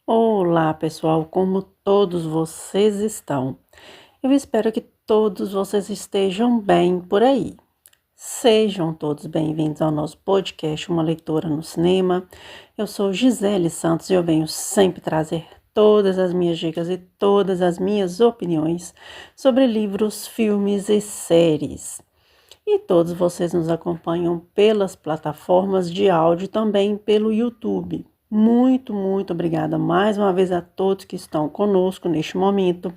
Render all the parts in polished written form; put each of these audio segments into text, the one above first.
Olá, pessoal, como todos vocês estão? Eu espero que todos vocês estejam bem por aí. Sejam todos bem-vindos ao nosso podcast Uma Leitura no Cinema. Eu sou Gisele Santos e eu venho sempre trazer todas as minhas dicas e todas as minhas opiniões sobre livros, filmes e séries. E todos vocês nos acompanham pelas plataformas de áudio, também pelo YouTube. Muito obrigada mais uma vez a todos que estão conosco neste momento.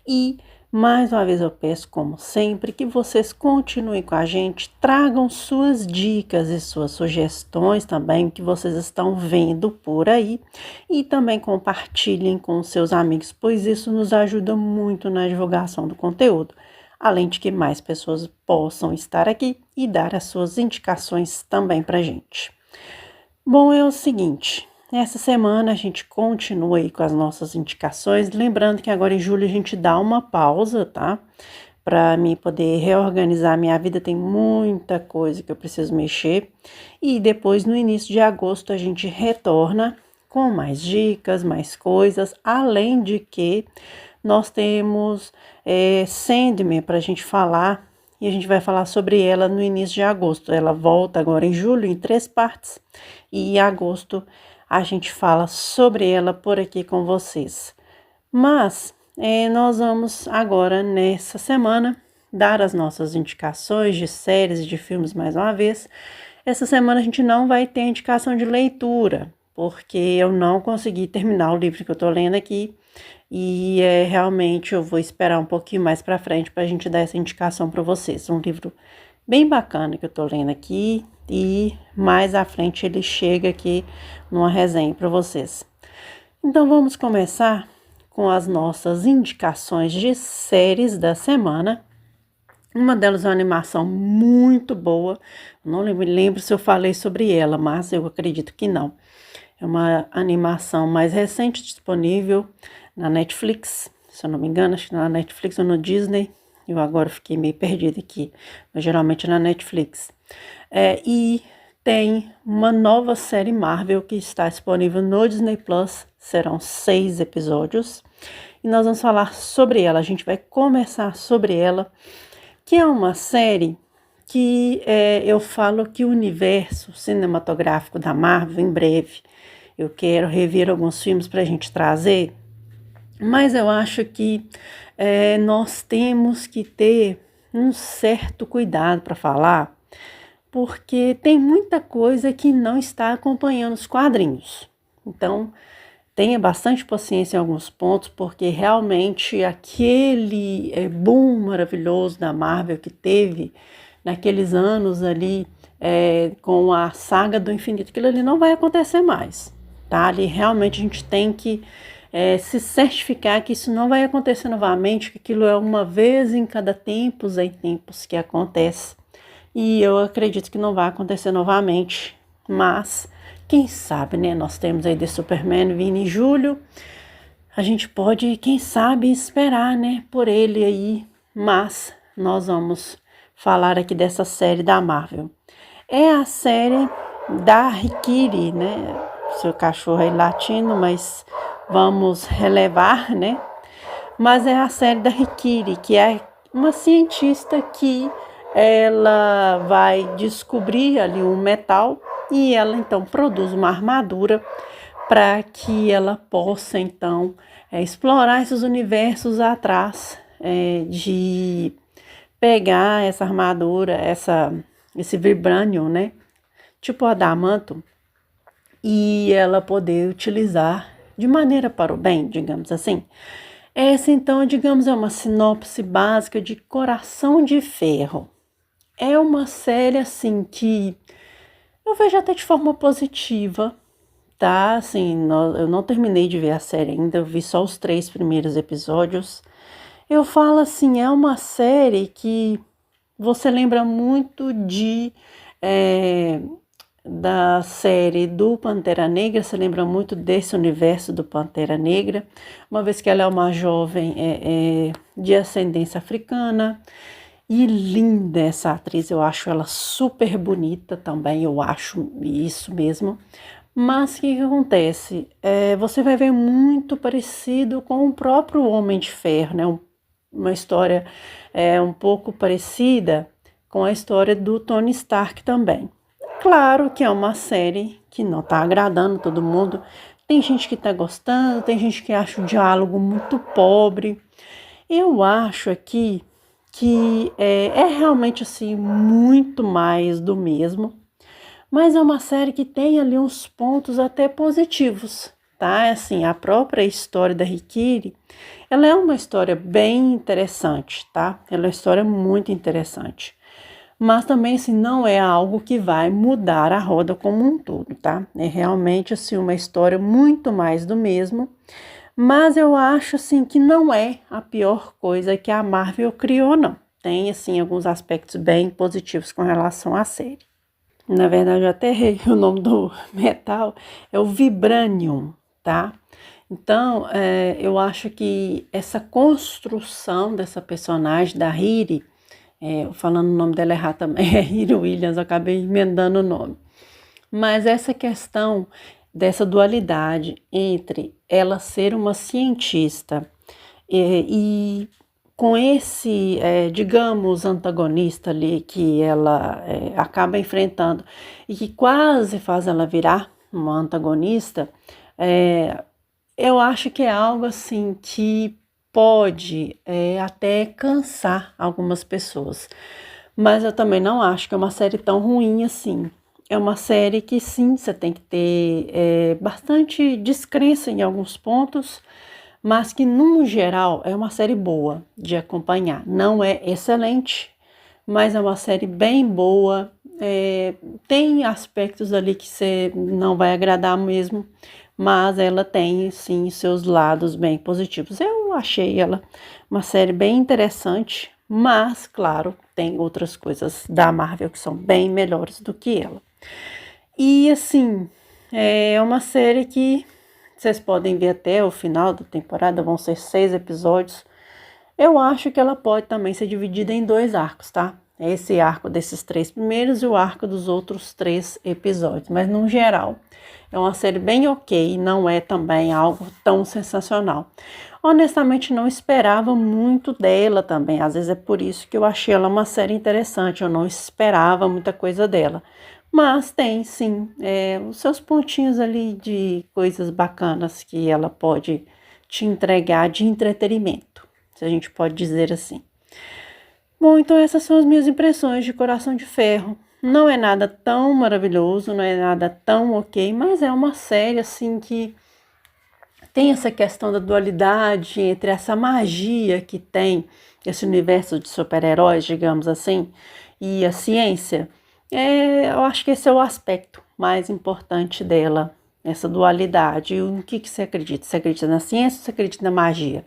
E mais uma vez eu peço, como sempre, que vocês continuem com a gente, tragam suas dicas e suas sugestões também que vocês estão vendo por aí e também compartilhem com seus amigos, pois isso nos ajuda muito na divulgação do conteúdo, além de que mais pessoas possam estar aqui e dar as suas indicações também para a gente. Bom, é o seguinte, essa semana a gente continua aí com as nossas indicações, lembrando que agora em julho a gente dá uma pausa, tá? Para mim poder reorganizar minha vida, tem muita coisa que eu preciso mexer. E depois, no início de agosto, a gente retorna com mais dicas, mais coisas, além de que nós temos Sandman para a gente falar, e a gente vai falar sobre ela no início de agosto. Ela volta agora em julho, em 3 partes, e em agosto a gente fala sobre ela por aqui com vocês. Mas nós vamos agora, nessa semana, dar as nossas indicações de séries e de filmes mais uma vez. Essa semana a gente não vai ter indicação de leitura, porque eu não consegui terminar o livro que eu tô lendo aqui. E realmente eu vou esperar um pouquinho mais para frente para a gente dar essa indicação para vocês. Um livro bem bacana que eu tô lendo aqui e mais à frente ele chega aqui numa resenha para vocês. Então vamos começar com as nossas indicações de séries da semana. Uma delas é uma animação muito boa. Não me lembro se eu falei sobre ela, mas eu acredito que não. É uma animação mais recente, disponível na Netflix, se eu não me engano, acho que na Netflix ou no Disney. Eu agora fiquei meio perdida aqui, mas geralmente na Netflix. E tem uma nova série Marvel que está disponível no Disney Plus. Serão 6 episódios. E nós vamos falar sobre ela. A gente vai conversar sobre ela, que é uma série que eu falo que o universo cinematográfico da Marvel, em breve, eu quero rever alguns filmes para a gente trazer, mas eu acho que nós temos que ter um certo cuidado para falar, porque tem muita coisa que não está acompanhando os quadrinhos. Então, tenha bastante paciência em alguns pontos, porque realmente aquele boom maravilhoso da Marvel que teve naqueles anos ali com a saga do infinito, aquilo ali não vai acontecer mais, tá? Ali realmente a gente tem que se certificar que isso não vai acontecer novamente, que aquilo é uma vez em cada tempos em tempos que acontece. E eu acredito que não vai acontecer novamente, mas quem sabe, né? Nós temos aí The Superman vindo em julho, a gente pode, quem sabe, esperar, né, por ele aí, mas nós vamos falar aqui dessa série da Marvel. É a série da Rikiri, né? Seu cachorro é latino, mas vamos relevar, né? Mas é a série da Rikiri, que é uma cientista que ela vai descobrir ali um metal e ela então produz uma armadura para que ela possa então explorar esses universos atrás de pegar essa armadura, esse vibranium, né? Tipo adamanto, e ela poder utilizar de maneira para o bem, digamos assim. Essa, então, digamos, é uma sinopse básica de Coração de Ferro. É uma série, assim, que eu vejo até de forma positiva, tá? Assim, eu não terminei de ver a série ainda, eu vi só os 3 primeiros episódios. Eu falo assim, é uma série que você lembra muito da série do Pantera Negra, você lembra muito desse universo do Pantera Negra, uma vez que ela é uma jovem de ascendência africana, e linda essa atriz, eu acho ela super bonita também, eu acho isso mesmo, Mas o que que acontece? Você vai ver muito parecido com o próprio Homem de Ferro, né? Uma história um pouco parecida com a história do Tony Stark também. Claro que é uma série que não está agradando todo mundo. Tem gente que está gostando, tem gente que acha o diálogo muito pobre. Eu acho aqui que é realmente assim muito mais do mesmo, mas é uma série que tem ali uns pontos até positivos, tá? Assim, a própria história da Rikiri, ela é uma história bem interessante, tá? Ela é uma história muito interessante. Mas também, assim, não é algo que vai mudar a roda como um todo, tá? É realmente, assim, uma história muito mais do mesmo. Mas eu acho, assim, que não é a pior coisa que a Marvel criou, não. Tem, assim, alguns aspectos bem positivos com relação à série. Na verdade, eu até errei o nome do metal, é o Vibranium, tá? Então, eu acho que essa construção dessa personagem, da Riri, falando o nome dela errado também, é Riri Williams, eu acabei emendando o nome. Mas essa questão dessa dualidade entre ela ser uma cientista e com esse, digamos, antagonista ali que ela acaba enfrentando e que quase faz ela virar uma antagonista, eu acho que é algo assim que pode até cansar algumas pessoas. Mas eu também não acho que é uma série tão ruim assim. É uma série que sim, você tem que ter bastante descrença em alguns pontos, mas que no geral é uma série boa de acompanhar. Não é excelente, mas é uma série bem boa. Tem aspectos ali que você não vai agradar mesmo, mas ela tem sim seus lados bem positivos. Eu achei ela uma série bem interessante, mas claro, tem outras coisas da Marvel que são bem melhores do que ela. E assim, é uma série que vocês podem ver até o final da temporada, vão ser 6 episódios. Eu acho que ela pode também ser dividida em 2 arcos, tá? Esse arco desses 3 primeiros e o arco dos outros 3 episódios. Mas, no geral, é uma série bem ok, não é também algo tão sensacional. Honestamente, não esperava muito dela também. Às vezes é por isso que eu achei ela uma série interessante. Eu não esperava muita coisa dela. Mas tem, sim, os seus pontinhos ali de coisas bacanas que ela pode te entregar de entretenimento, se a gente pode dizer assim. Bom, então essas são as minhas impressões de Coração de Ferro. Não é nada tão maravilhoso, não é nada tão ok, mas é uma série assim que tem essa questão da dualidade entre essa magia que tem esse universo de super-heróis, digamos assim, e a ciência. Eu acho que esse é o aspecto mais importante dela, essa dualidade. E o que você acredita? Você acredita na ciência ou você acredita na magia?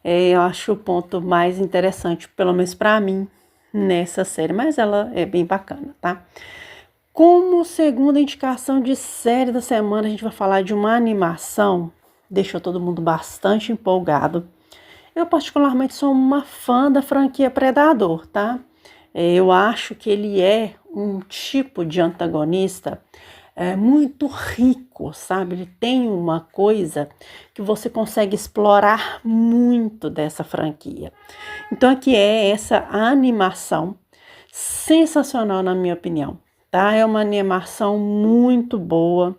Eu acho o ponto mais interessante, pelo menos para mim, nessa série, mas ela é bem bacana, tá? Como segunda indicação de série da semana, a gente vai falar de uma animação, deixou todo mundo bastante empolgado. Eu particularmente sou uma fã da franquia Predador, tá? Eu acho que ele é um tipo de antagonista muito rico, sabe? Ele tem uma coisa que você consegue explorar muito dessa franquia. Então aqui é essa animação sensacional na minha opinião, tá? É uma animação muito boa.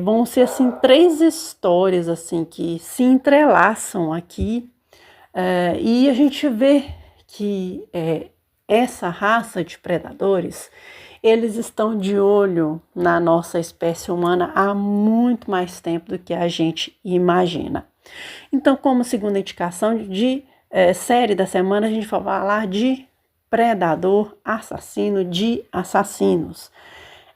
Vão ser assim 3 histórias assim que se entrelaçam aqui e a gente vê que essa raça de predadores, eles estão de olho na nossa espécie humana há muito mais tempo do que a gente imagina. Então, como segunda indicação de série da semana, a gente vai falar de Predador, Assassino de Assassinos.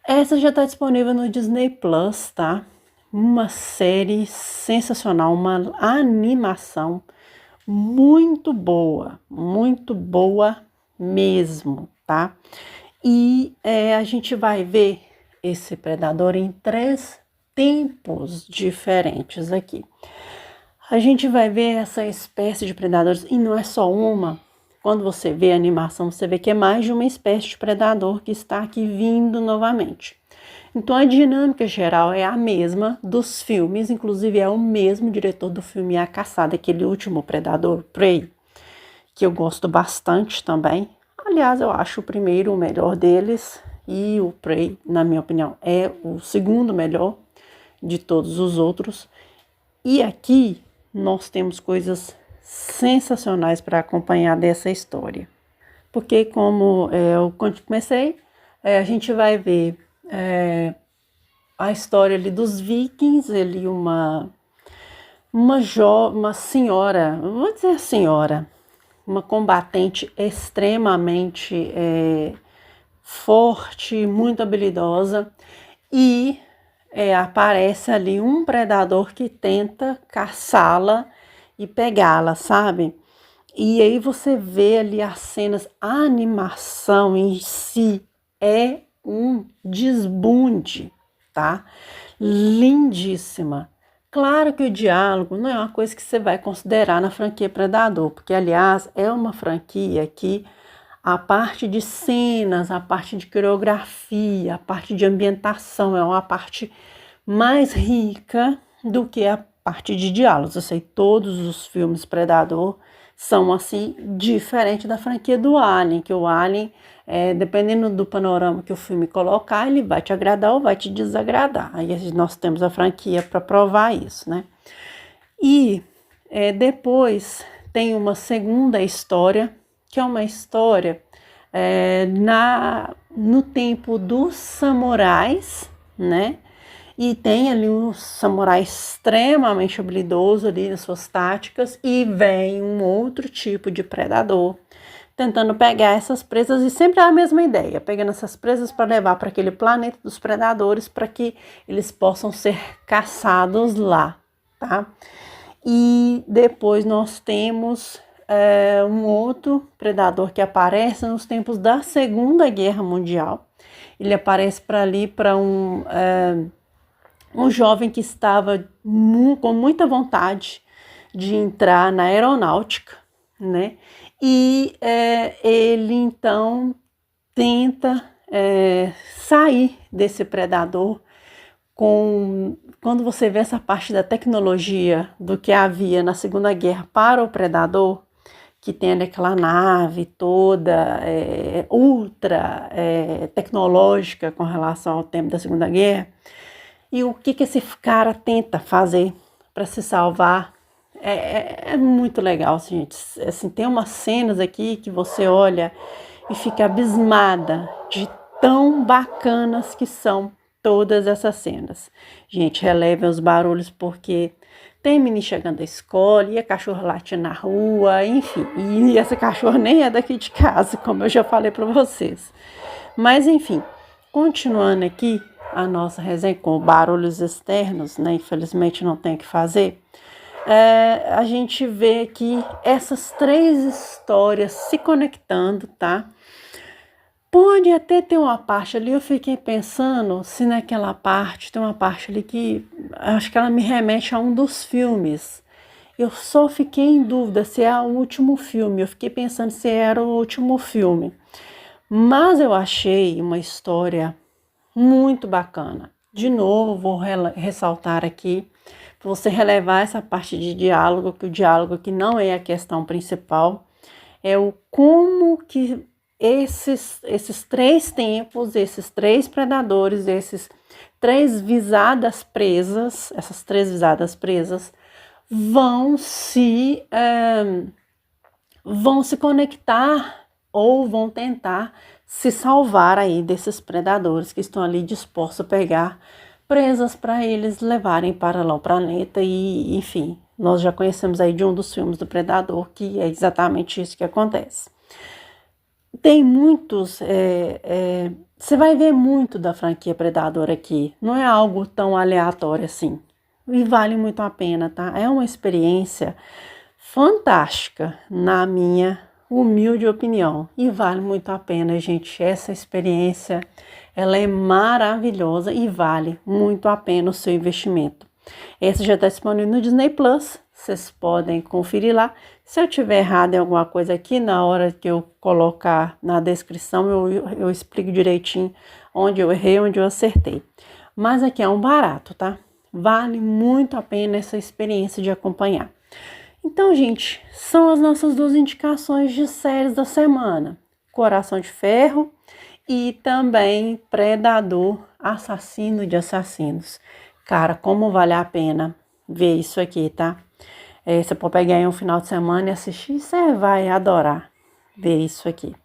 Essa já está disponível no Disney Plus, tá? Uma série sensacional, uma animação muito boa mesmo, tá? E a gente vai ver esse predador em 3 tempos diferentes aqui. A gente vai ver essa espécie de predadores, e não é só uma. Quando você vê a animação, você vê que é mais de uma espécie de predador que está aqui vindo novamente. Então a dinâmica geral é a mesma dos filmes, inclusive é o mesmo diretor do filme A Caçada, aquele último Predador, Prey, que eu gosto bastante também. Aliás, eu acho o primeiro o melhor deles e o Prey, na minha opinião, é o segundo melhor de todos os outros. E aqui nós temos coisas sensacionais para acompanhar dessa história. Porque como eu comecei, a gente vai ver a história ali dos vikings, ele uma senhora, vou dizer senhora, uma combatente extremamente forte, muito habilidosa, e aparece ali um predador que tenta caçá-la e pegá-la, sabe? E aí você vê ali as cenas, a animação em si é um desbunde, tá? Lindíssima. Claro que o diálogo não é uma coisa que você vai considerar na franquia Predador, porque, aliás, é uma franquia que a parte de cenas, a parte de coreografia, a parte de ambientação é uma parte mais rica do que a parte de diálogos. Eu sei, todos os filmes Predador são assim, diferente da franquia do Alien, que o Alien, dependendo do panorama que o filme colocar, ele vai te agradar ou vai te desagradar. Aí nós temos a franquia para provar isso, né? E depois tem uma segunda história, que é uma história no tempo dos samurais, né? E tem ali um samurai extremamente habilidoso ali nas suas táticas, e vem um outro tipo de predador tentando pegar essas presas, e sempre é a mesma ideia, pegando essas presas para levar para aquele planeta dos predadores para que eles possam ser caçados lá, tá? E depois nós temos um outro predador que aparece nos tempos da Segunda Guerra Mundial. Ele aparece para um jovem que estava com muita vontade de entrar na aeronáutica, né? E ele então tenta sair desse predador. Quando você vê essa parte da tecnologia do que havia na Segunda Guerra para o predador, que tem aquela nave toda ultra tecnológica com relação ao tempo da Segunda Guerra, e o que esse cara tenta fazer para se salvar, é muito legal, gente. Assim, tem umas cenas aqui que você olha e fica abismada de tão bacanas que são todas essas cenas. Gente, relevem os barulhos porque tem menino chegando da escola, e a cachorra late na rua, enfim. E essa cachorra nem é daqui de casa, como eu já falei para vocês. Mas, enfim, continuando aqui a nossa resenha com barulhos externos, né? Infelizmente não tem o que fazer. A gente vê aqui essas três histórias se conectando, tá? Pode até ter uma parte ali, eu fiquei pensando se naquela parte tem uma parte ali que acho que ela me remete a um dos filmes. Eu só fiquei em dúvida se é o último filme, eu fiquei pensando se era o último filme. Mas eu achei uma história muito bacana. De novo, vou ressaltar aqui, para você relevar essa parte de diálogo, que o diálogo aqui não é a questão principal, é o como que esses três tempos, esses três predadores, essas três visadas presas vão se conectar ou vão tentar se salvar aí desses predadores que estão ali dispostos a pegar presas para eles levarem para lá o planeta. E, enfim, nós já conhecemos aí de um dos filmes do Predador que é exatamente isso que acontece. Tem muitos, você vai ver muito da franquia Predador aqui, não é algo tão aleatório assim, e vale muito a pena, tá? É uma experiência fantástica, na minha humilde opinião, e vale muito a pena, gente. Essa experiência, ela é maravilhosa e vale muito a pena o seu investimento. Esse já está disponível no Disney Plus, vocês podem conferir lá. Se eu tiver errado em alguma coisa aqui, na hora que eu colocar na descrição, eu explico direitinho onde eu errei, onde eu acertei. Mas aqui é um barato, tá? Vale muito a pena essa experiência de acompanhar. Então, gente, são as nossas 2 indicações de séries da semana. Coração de Ferro e também Predador, Assassino de Assassinos. Cara, como vale a pena ver isso aqui, tá? Você pode pegar aí um final de semana e assistir, você vai adorar ver isso aqui.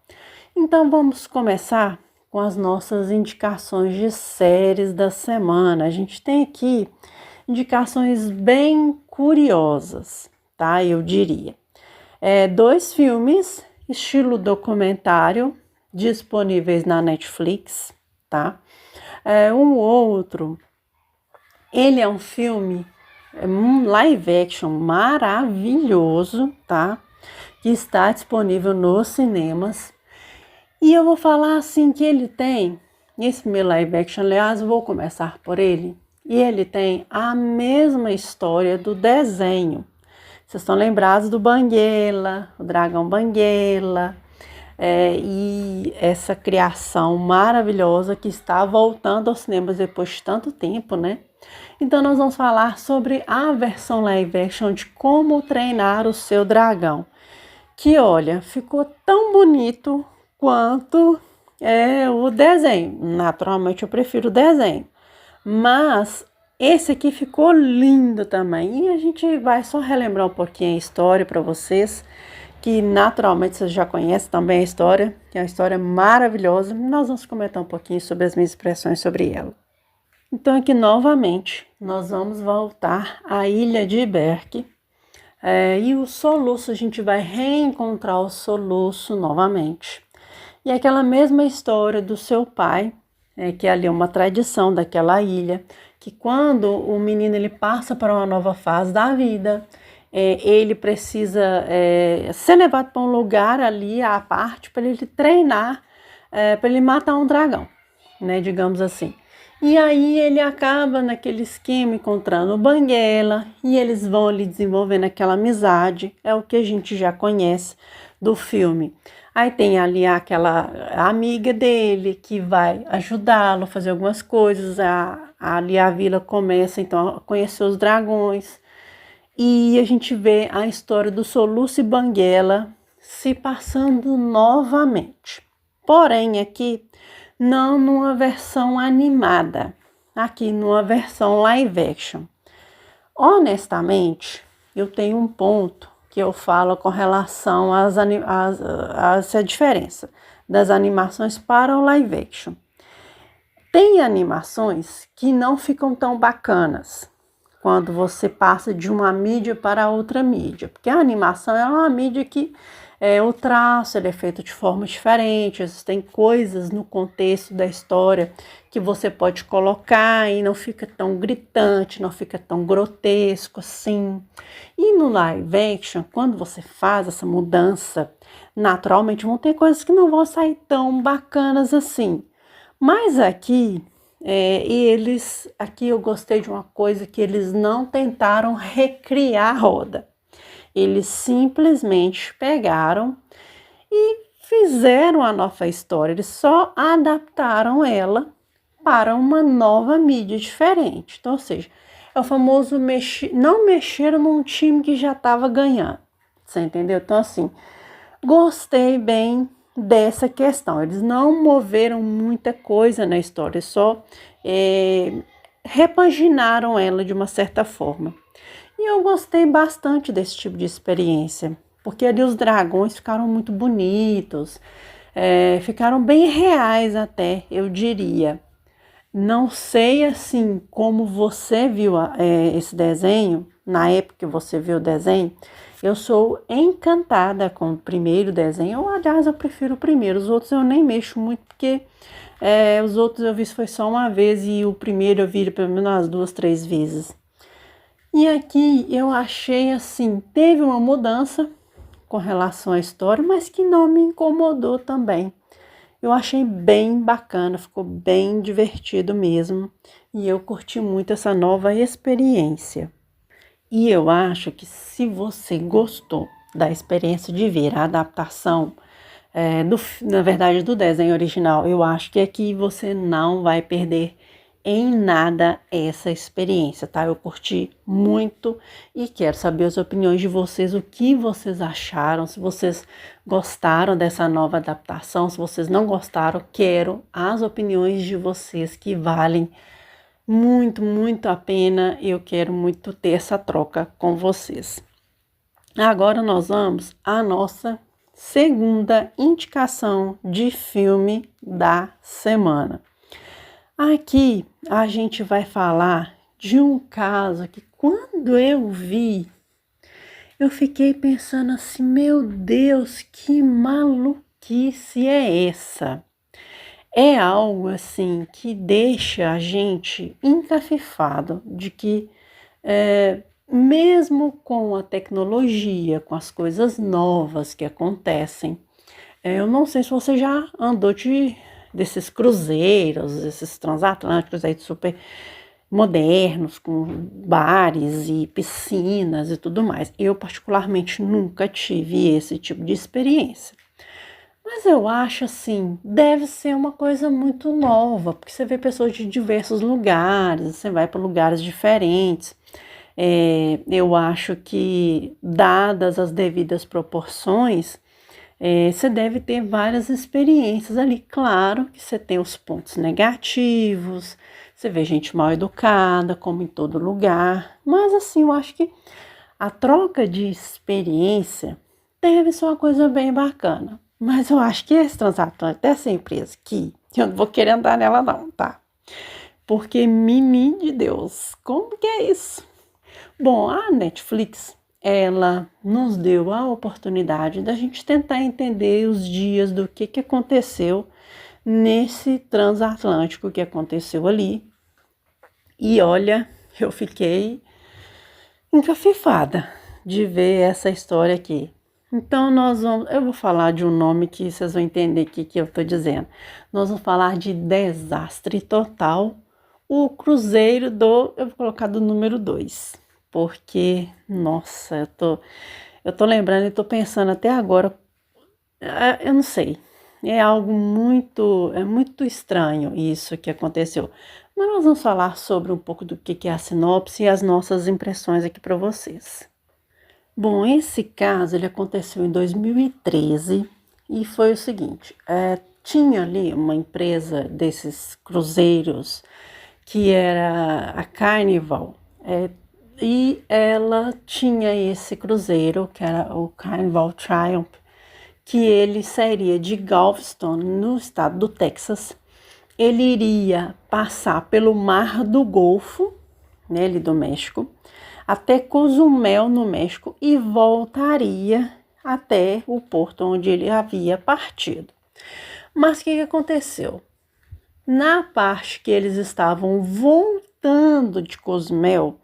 Então, vamos começar com as nossas indicações de séries da semana. A gente tem aqui indicações bem curiosas, tá? Eu diria. 2 filmes, estilo documentário, disponíveis na Netflix, tá? Um outro, ele é um filme, um live action maravilhoso, tá? Que está disponível nos cinemas. E eu vou falar assim que ele tem, esse meu live action, aliás, vou começar por ele. E ele tem a mesma história do desenho. Vocês estão lembrados do Banguela, o dragão Banguela, e essa criação maravilhosa que está voltando aos cinemas depois de tanto tempo, né? Então nós vamos falar sobre a versão live action de Como Treinar o Seu Dragão. Que, olha, ficou tão bonito quanto o desenho. Naturalmente eu prefiro o desenho, mas esse aqui ficou lindo também. E a gente vai só relembrar um pouquinho a história para vocês, que naturalmente vocês já conhecem também a história, que é uma história maravilhosa. Nós vamos comentar um pouquinho sobre as minhas impressões sobre ela. Então aqui novamente nós vamos voltar à ilha de Berk. E o Soluço, a gente vai reencontrar o Soluço novamente. E aquela mesma história do seu pai, que ali é uma tradição daquela ilha, que quando o menino ele passa para uma nova fase da vida, ele precisa ser levado para um lugar ali à parte para ele treinar, para ele matar um dragão, né, digamos assim. E aí ele acaba naquele esquema encontrando o Banguela e eles vão ali desenvolvendo aquela amizade, é o que a gente já conhece do filme. Aí tem ali aquela amiga dele que vai ajudá-lo a fazer algumas coisas, ali a vila começa então a conhecer os dragões e a gente vê a história do Soluço e Banguela se passando novamente. Porém aqui não numa versão animada, aqui numa versão live action. Honestamente, eu tenho um ponto que eu falo com relação a essa diferença das animações para o live action. Tem animações que não ficam tão bacanas quando você passa de uma mídia para outra mídia, porque a animação é uma mídia que o traço ele é feito de forma diferente, tem coisas no contexto da história que você pode colocar e não fica tão gritante, não fica tão grotesco assim. E no live action, quando você faz essa mudança, naturalmente vão ter coisas que não vão sair tão bacanas assim. Mas aqui, aqui eu gostei de uma coisa que eles não tentaram recriar a roda. Eles simplesmente pegaram e fizeram a nova história, eles só adaptaram ela para uma nova mídia diferente. Então, ou seja, é o famoso não mexeram num time que já estava ganhando, você entendeu? Então, assim, gostei bem dessa questão. Eles não moveram muita coisa na história, só repaginaram ela de uma certa forma. E eu gostei bastante desse tipo de experiência, porque ali os dragões ficaram muito bonitos, ficaram bem reais até, eu diria. Não sei assim como você viu esse desenho, na época que você viu o desenho, eu sou encantada com o primeiro desenho, ou aliás eu prefiro o primeiro, os outros eu nem mexo muito, porque os outros eu vi foi só uma vez e o primeiro eu vi pelo menos umas 2, 3 vezes. E aqui eu achei assim, teve uma mudança com relação à história, mas que não me incomodou também. Eu achei bem bacana, ficou bem divertido mesmo. E eu curti muito essa nova experiência. E eu acho que se você gostou da experiência de ver a adaptação na verdade, do desenho original. Eu acho que aqui você não vai perder em nada essa experiência, tá? Eu curti muito e quero saber as opiniões de vocês, o que vocês acharam, se vocês gostaram dessa nova adaptação, se vocês não gostaram, quero as opiniões de vocês que valem muito, muito a pena. Eu quero muito ter essa troca com vocês. Agora nós vamos à nossa segunda indicação de filme da semana. Aqui a gente vai falar de um caso que quando eu vi, eu fiquei pensando assim, meu Deus, que maluquice é essa? É algo assim que deixa a gente encafifado de que mesmo com a tecnologia, com as coisas novas que acontecem, eu não sei se você já andou desses cruzeiros, esses transatlânticos aí super modernos, com bares e piscinas e tudo mais. Eu particularmente nunca tive esse tipo de experiência. Mas eu acho assim, deve ser uma coisa muito nova, porque você vê pessoas de diversos lugares, você vai para lugares diferentes. Eu acho que, dadas as devidas proporções, você deve ter várias experiências ali. Claro que você tem os pontos negativos, você vê gente mal educada, como em todo lugar, mas assim, eu acho que a troca de experiência deve ser uma coisa bem bacana. Mas eu acho que esse transatlântico dessa empresa aqui, eu não vou querer andar nela não, tá? Porque, menino de Deus, como que é isso? Bom, a Netflix, ela nos deu a oportunidade da gente tentar entender os dias do que aconteceu nesse transatlântico que aconteceu ali. E olha, eu fiquei encafifada de ver essa história aqui. Então eu vou falar de um nome que vocês vão entender o que eu estou dizendo. Nós vamos falar de Desastre Total, o cruzeiro eu vou colocar do número 2, porque, nossa, eu tô lembrando e tô pensando até agora, eu não sei, é algo muito estranho isso que aconteceu. Mas nós vamos falar sobre um pouco do que é a sinopse e as nossas impressões aqui para vocês. Bom, esse caso ele aconteceu em 2013 e foi o seguinte, tinha ali uma empresa desses cruzeiros que era a Carnival, e ela tinha esse cruzeiro, que era o Carnival Triumph, que ele sairia de Galveston, no estado do Texas. Ele iria passar pelo Mar do Golfo, né, ali do México, até Cozumel, no México, e voltaria até o porto onde ele havia partido. Mas o que aconteceu? Na parte que eles estavam voltando de Cozumel,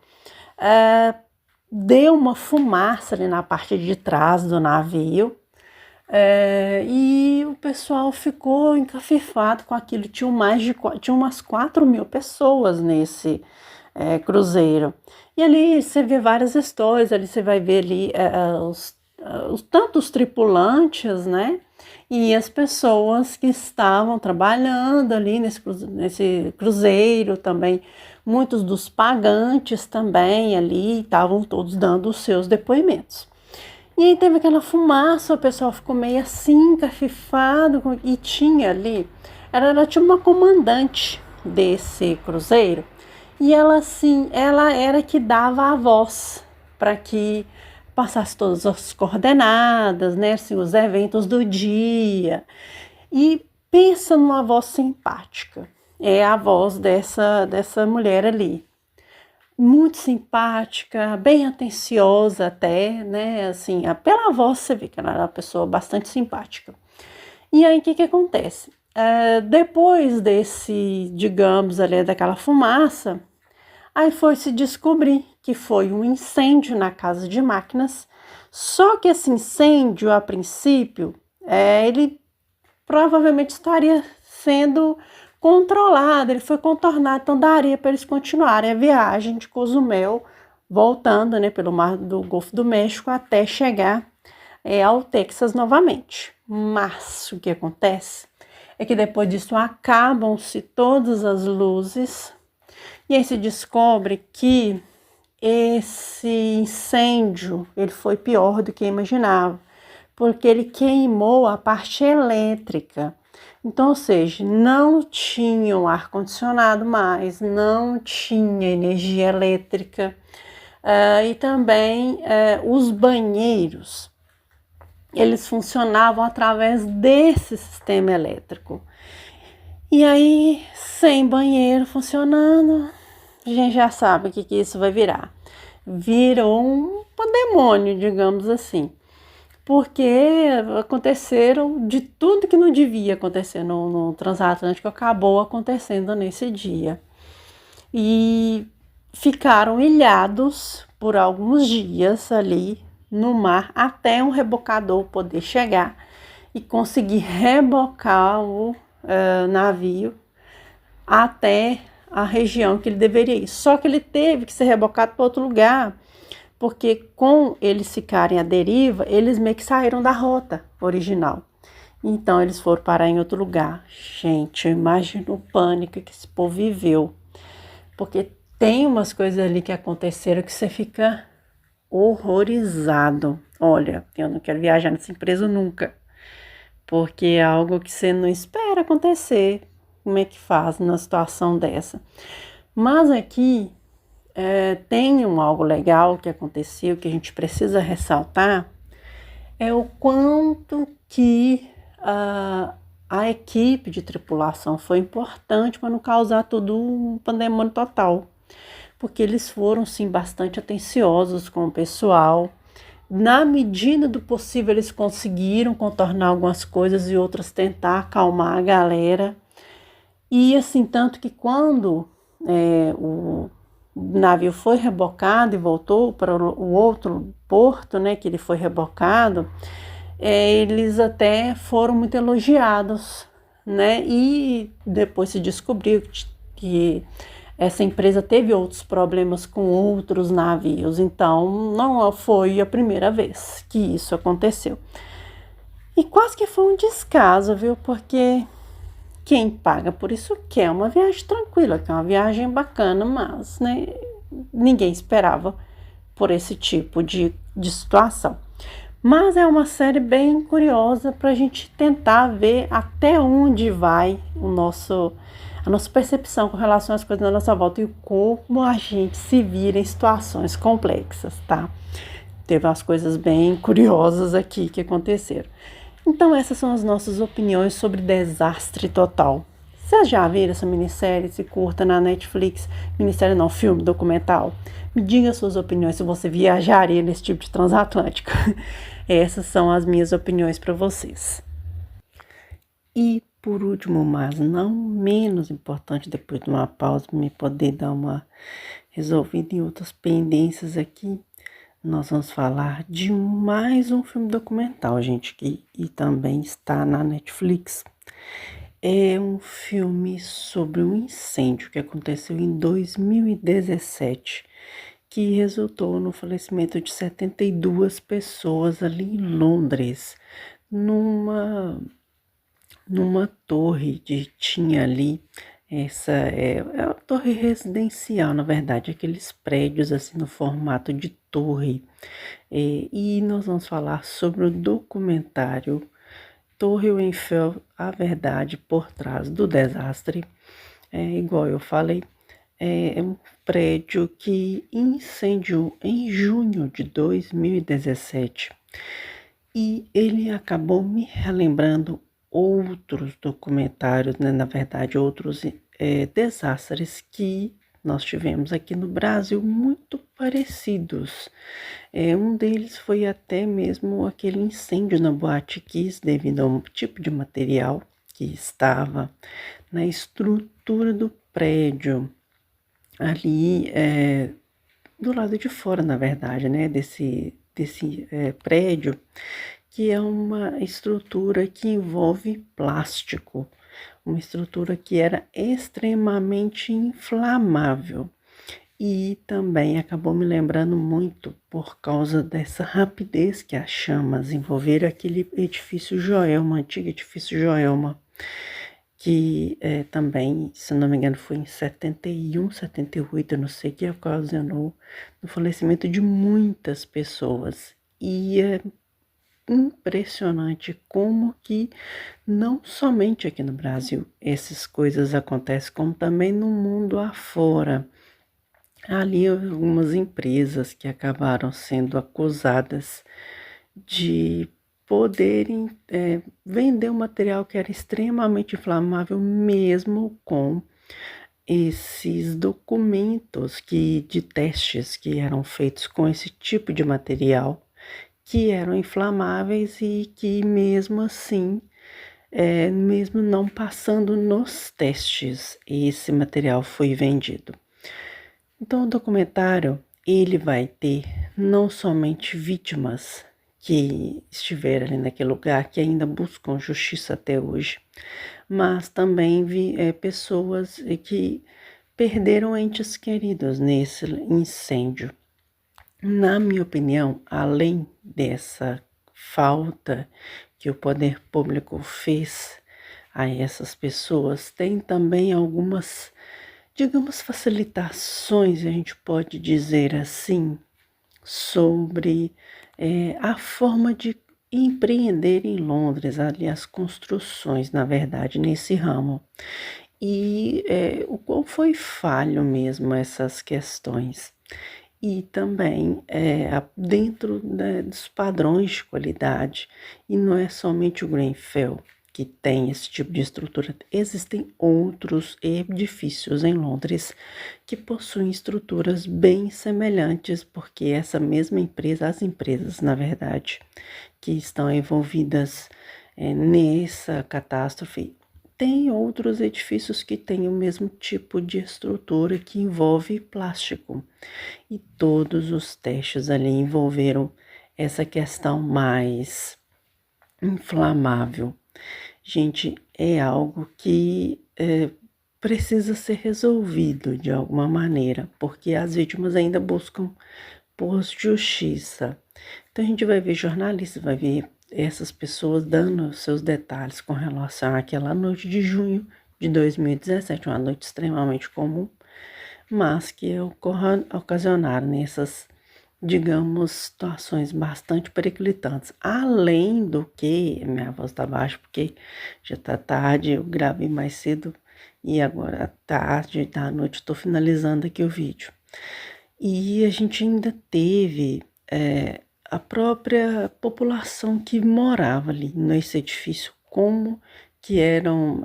deu uma fumaça ali na parte de trás do navio, e o pessoal ficou encafifado com aquilo. Tinha umas 4.000 pessoas nesse cruzeiro. E ali você vê várias histórias, ali você vai ver ali tanto os tripulantes, né? E as pessoas que estavam trabalhando ali nesse cruzeiro também. Muitos dos pagantes também ali estavam todos dando os seus depoimentos. E aí teve aquela fumaça, o pessoal ficou meio assim, encafifado, e tinha ali, ela tinha uma comandante desse cruzeiro, e ela assim, ela era que dava a voz para que passasse todas as coordenadas, né, assim, os eventos do dia. E pensa numa voz simpática, é a voz dessa mulher ali. Muito simpática, bem atenciosa até, né, assim, pela voz você vê que ela era uma pessoa bastante simpática. E aí, o que acontece? Depois desse, digamos, ali, daquela fumaça, aí foi se descobrir que foi um incêndio na casa de máquinas, só que esse incêndio, a princípio, ele provavelmente estaria sendo controlado, ele foi contornado, então daria para eles continuarem a viagem de Cozumel, voltando, né, pelo mar do Golfo do México até chegar ao Texas novamente. Mas o que acontece é que depois disso acabam-se todas as luzes e aí se descobre que esse incêndio ele foi pior do que imaginava, porque ele queimou a parte elétrica. Então, ou seja, não tinha um ar-condicionado mais, não tinha energia elétrica, e também os banheiros, eles funcionavam através desse sistema elétrico. E aí, sem banheiro funcionando, a gente já sabe o que isso vai virar. Virou um pandemônio, digamos assim. Porque aconteceram de tudo que não devia acontecer no transatlântico, acabou acontecendo nesse dia. E ficaram ilhados por alguns dias ali no mar, até um rebocador poder chegar e conseguir rebocar o navio até a região que ele deveria ir. Só que ele teve que ser rebocado para outro lugar, porque com eles ficarem à deriva, eles meio que saíram da rota original. Então eles foram parar em outro lugar. Gente, eu imagino o pânico que esse povo viveu, porque tem umas coisas ali que aconteceram que você fica horrorizado. Olha, eu não quero viajar nessa empresa nunca, porque é algo que você não espera acontecer. Como é que faz numa situação dessa? Mas aqui tem algo legal que aconteceu que a gente precisa ressaltar, é o quanto que a equipe de tripulação foi importante para não causar tudo um pandemônio total, porque eles foram sim bastante atenciosos com o pessoal. Na medida do possível eles conseguiram contornar algumas coisas e outras tentar acalmar a galera. E assim, tanto que quando o navio foi rebocado e voltou para o outro porto, né, que ele foi rebocado, eles até foram muito elogiados, né, e depois se descobriu que essa empresa teve outros problemas com outros navios, então não foi a primeira vez que isso aconteceu. E quase que foi um descaso, viu, porque quem paga por isso quer uma viagem tranquila, quer uma viagem bacana, mas né, ninguém esperava por esse tipo de situação. Mas é uma série bem curiosa para a gente tentar ver até onde vai a nossa percepção com relação às coisas na nossa volta e como a gente se vira em situações complexas, tá? Teve umas coisas bem curiosas aqui que aconteceram. Então essas são as nossas opiniões sobre Desastre Total. Vocês já viram essa minissérie, se curta na Netflix? Minissérie não, filme, documental. Me diga suas opiniões se você viajaria nesse tipo de transatlântico. Essas são as minhas opiniões para vocês. E por último, mas não menos importante, depois de uma pausa, para me poder dar uma resolvida em outras pendências aqui, nós vamos falar de mais um filme documental, gente, que e também está na Netflix. É um filme sobre um incêndio que aconteceu em 2017, que resultou no falecimento de 72 pessoas ali em Londres, numa torre tinha ali é uma torre residencial, na verdade, aqueles prédios assim no formato de torre. E nós vamos falar sobre o documentário Torre Eiffel, a verdade por trás do desastre. Igual eu falei, é um prédio que incendiou em junho de 2017 e ele acabou me relembrando outros documentários, né? Na verdade, outros desastres que nós tivemos aqui no Brasil muito parecidos. Um deles foi até mesmo aquele incêndio na Boate Kiss, devido a um tipo de material que estava na estrutura do prédio, ali do lado de fora, na verdade, né, desse prédio, que é uma estrutura que envolve plástico, uma estrutura que era extremamente inflamável. E também acabou me lembrando muito por causa dessa rapidez que as chamas envolveram aquele edifício Joelma, antigo edifício Joelma, que também, se não me engano, foi em 71, 78, eu não sei, que ocasionou o falecimento de muitas pessoas. E é impressionante como que não somente aqui no Brasil essas coisas acontecem, como também no mundo afora. Ali algumas empresas que acabaram sendo acusadas de poderem vender um material que era extremamente inflamável, mesmo com esses documentos de testes que eram feitos com esse tipo de material, que eram inflamáveis e que mesmo assim, mesmo não passando nos testes, esse material foi vendido. Então, o documentário, ele vai ter não somente vítimas que estiveram ali naquele lugar, que ainda buscam justiça até hoje, mas também pessoas que perderam entes queridos nesse incêndio. Na minha opinião, além dessa falta que o poder público fez a essas pessoas, tem também algumas, digamos, facilitações, a gente pode dizer assim, sobre a forma de empreender em Londres, ali as construções, na verdade, nesse ramo. E o qual foi falho mesmo essas questões. E também dentro dos padrões de qualidade, e não é somente o Grenfell que tem esse tipo de estrutura, existem outros edifícios em Londres que possuem estruturas bem semelhantes, porque essa mesma empresa, as empresas, na verdade, que estão envolvidas nessa catástrofe, tem outros edifícios que têm o mesmo tipo de estrutura que envolve plástico. E todos os testes ali envolveram essa questão mais inflamável. Gente, é algo que precisa ser resolvido de alguma maneira, porque as vítimas ainda buscam por justiça. Então a gente vai ver jornalistas, vai ver essas pessoas dando seus detalhes com relação àquela noite de junho de 2017, uma noite extremamente comum, mas que ocasionaram nessas, digamos, situações bastante periclitantes. Além do que, minha voz tá baixa porque já tá tarde, eu gravei mais cedo e agora à tarde, da noite, estou finalizando aqui o vídeo. E a gente ainda teve a própria população que morava ali nesse edifício, como que eram,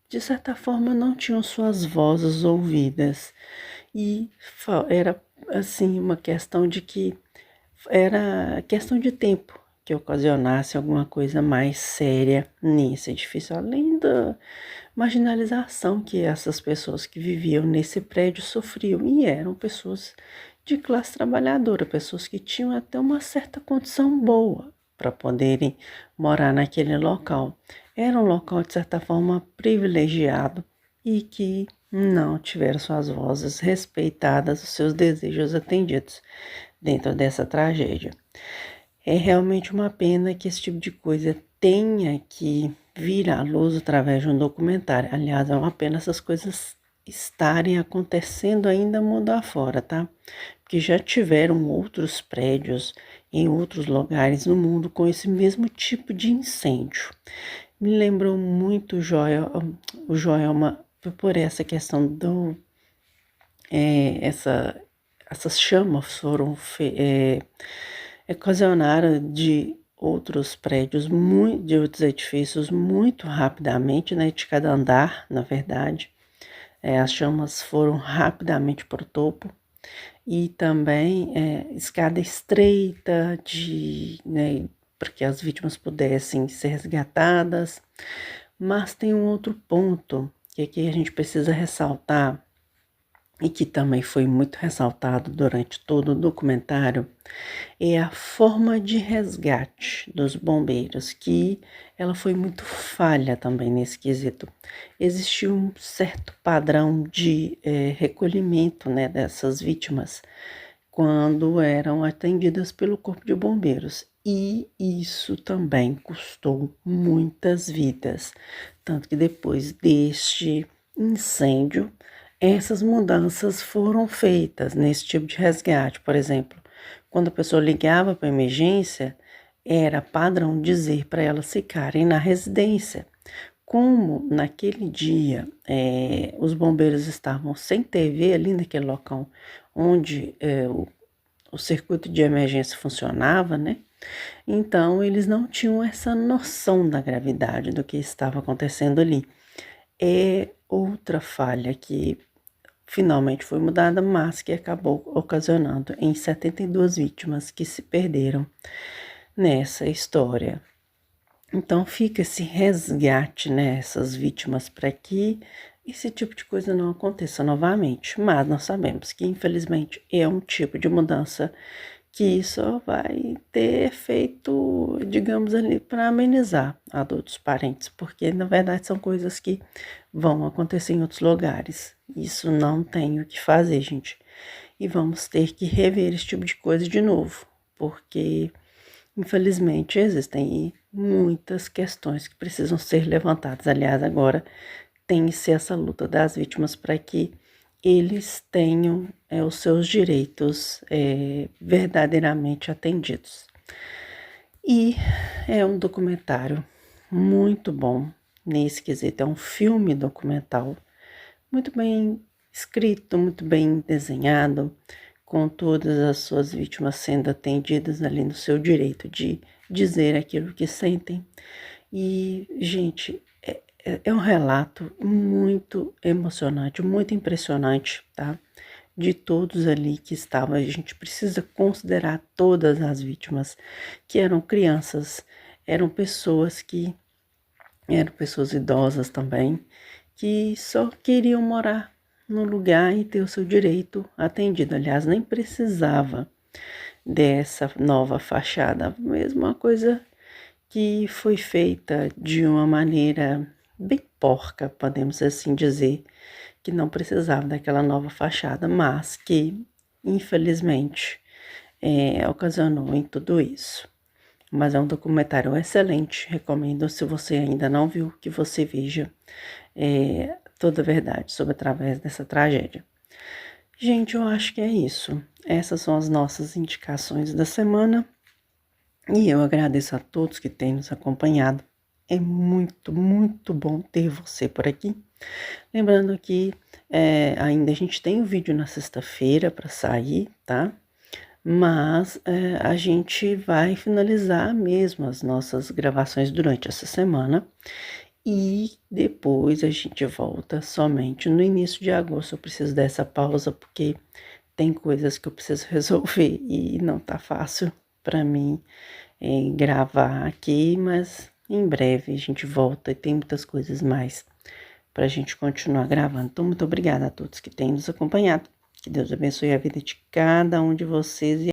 de certa forma, não tinham suas vozes ouvidas. E era, assim, uma questão de que era questão de tempo que ocasionasse alguma coisa mais séria nesse edifício, além da marginalização que essas pessoas que viviam nesse prédio sofriam, e eram pessoas de classe trabalhadora, pessoas que tinham até uma certa condição boa para poderem morar naquele local. Era um local, de certa forma, privilegiado e que não tiveram suas vozes respeitadas, os seus desejos atendidos dentro dessa tragédia. É realmente uma pena que esse tipo de coisa tenha que vir à luz através de um documentário. Aliás, é uma pena essas coisas estarem acontecendo ainda mundo afora, tá? Porque já tiveram outros prédios em outros lugares no mundo com esse mesmo tipo de incêndio. Me lembrou muito o Joelma por essa questão do essas chamas foram ocasionaram de outros prédios, de outros edifícios muito rapidamente, né, de cada andar, na verdade. As chamas foram rapidamente para o topo e também escada estreita né, para que as vítimas pudessem ser resgatadas. Mas tem um outro ponto que aqui a gente precisa ressaltar, e que também foi muito ressaltado durante todo o documentário, é a forma de resgate dos bombeiros, que ela foi muito falha também nesse quesito. Existiu um certo padrão de recolhimento, né, dessas vítimas quando eram atendidas pelo Corpo de Bombeiros. E isso também custou muitas vidas. Tanto que depois deste incêndio, essas mudanças foram feitas nesse tipo de resgate. Por exemplo, quando a pessoa ligava para a emergência, era padrão dizer para elas ficarem na residência. Como naquele dia os bombeiros estavam sem TV ali naquele local onde o circuito de emergência funcionava, né? Então eles não tinham essa noção da gravidade do que estava acontecendo ali. É outra falha que finalmente foi mudada, mas que acabou ocasionando em 72 vítimas que se perderam nessa história. Então fica esse resgate nessas vítimas para que esse tipo de coisa não aconteça novamente. Mas nós sabemos que, infelizmente, é um tipo de mudança que só vai ter efeito, digamos ali, para amenizar a dor dos parentes, porque na verdade são coisas que vão acontecer em outros lugares. Isso não tem o que fazer, gente. E vamos ter que rever esse tipo de coisa de novo, porque infelizmente existem muitas questões que precisam ser levantadas. Aliás, agora tem-se essa luta das vítimas para que eles tenham os seus direitos verdadeiramente atendidos. E é um documentário muito bom nesse quesito, é um filme documental muito bem escrito, muito bem desenhado, com todas as suas vítimas sendo atendidas ali no seu direito de dizer aquilo que sentem. E, gente, é um relato muito emocionante, muito impressionante, tá? De todos ali que estavam. A gente precisa considerar todas as vítimas, que eram crianças, eram pessoas idosas também, que só queriam morar no lugar e ter o seu direito atendido. Aliás, nem precisava dessa nova fachada, mesmo uma coisa que foi feita de uma maneira bem porca, podemos assim dizer, que não precisava daquela nova fachada, mas que, infelizmente, ocasionou em tudo isso. Mas é um documentário excelente, recomendo, se você ainda não viu, que você veja toda a verdade sobre através dessa tragédia. Gente, eu acho que é isso. Essas são as nossas indicações da semana. E eu agradeço a todos que têm nos acompanhado. É muito, muito bom ter você por aqui. Lembrando que ainda a gente tem o vídeo na sexta-feira para sair, tá? Mas a gente vai finalizar mesmo as nossas gravações durante essa semana. E depois a gente volta somente no início de agosto. Eu preciso dessa pausa porque tem coisas que eu preciso resolver e não tá fácil para mim gravar aqui, mas em breve a gente volta e tem muitas coisas mais para a gente continuar gravando. Então, muito obrigada a todos que têm nos acompanhado. Que Deus abençoe a vida de cada um de vocês.